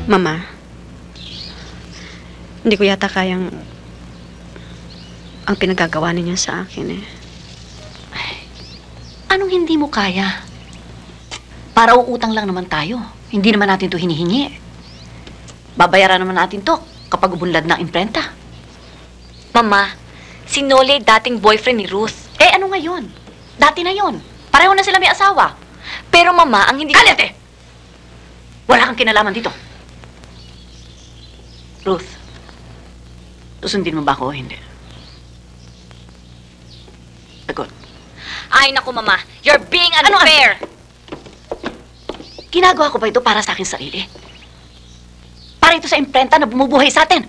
Mama, hindi ko yata kayang ang pinagagawa ninyo sa akin eh. Anong hindi mo kaya? Para uutang lang naman tayo. Hindi naman natin to hinihingi. Babayaran naman natin to kapag ubunlad ng imprenta. Mama, si Nole dating boyfriend ni Ruth. Eh, ano ngayon? Dati na yon. Pareho na sila may asawa. Pero mama, ang hindi... Kalete! Wala kang kinalaman dito. Ruth, susundin mo ba ako o hindi? Sagot. Ay, naku mama, you're being unfair! Ginagawa ko ba ito para sa akin sarili? Para ito sa imprenta na bumubuhay sa atin.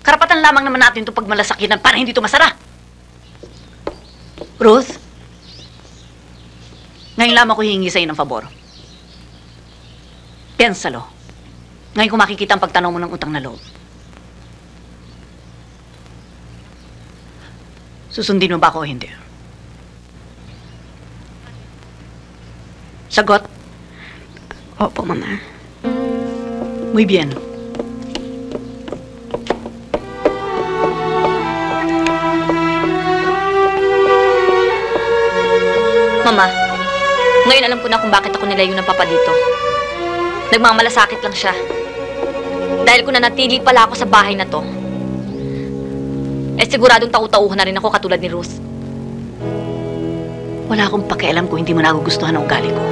Karapatan lamang naman natin ito pagmalasakinan para hindi ito masara. Ruth, ngayon lamang ko hihingi sa iyo ng pabor. Pensalo. Ngayon ko makikita ang pagtanaw mo ng utang na loob. Susundin mo ba ako o hindi? Sagot? Opo, Mama. Muy bien. Mama, ngayon alam ko na kung bakit ako nilayo ng papa dito. Nagmamalasakit lang siya. Dahil kung nanatili pala ako sa bahay na to, eh siguradong tau-tauhan na rin ako katulad ni Ruth. Wala akong pakialam kung hindi mo nagugustuhan ang ugali ko.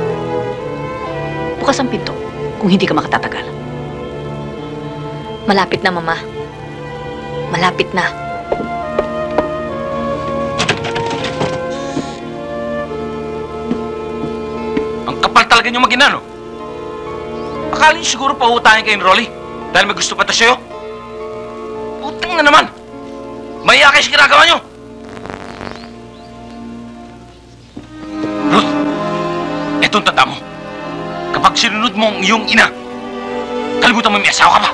Bukas ang pinto kung hindi ka makatatagal. Malapit na, Mama. Malapit na. Ang kapal talaga niyong mag-ina, no? Akala niyo siguro pautangin kayo ni Rolly dahil may gusto pa ta sa'yo? Putang na naman! Maya kayo sa ginagawa niyo! Ruth, etong tanda mo. Kapag sinunod mo ang iyong ina, kalimutan mo may asawa ka pa.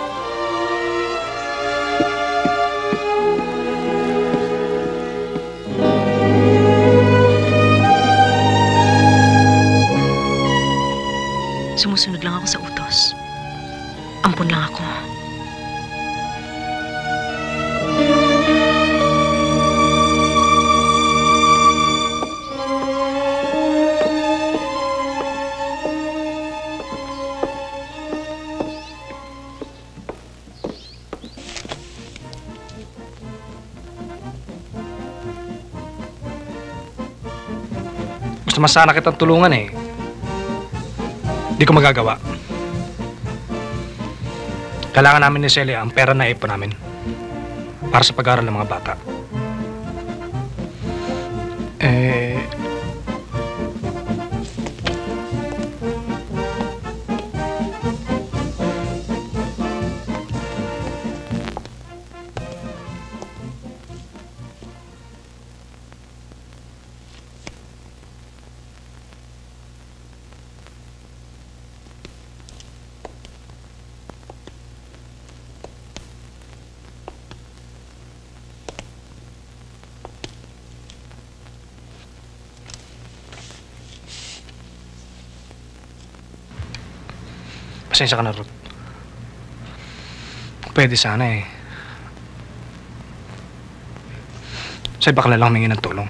Sumusunod lang ako sa utos. Ampun lang ako. Gusto mas sana kitang tulungan eh. Hindi ko magagawa. Kailangan namin ni Celia ang pera na ipon namin para sa pag-aaral ng mga bata. Pasensya ka na, Ruth. Pwede sana eh. Sa iba ka na lang humingi ng tulong.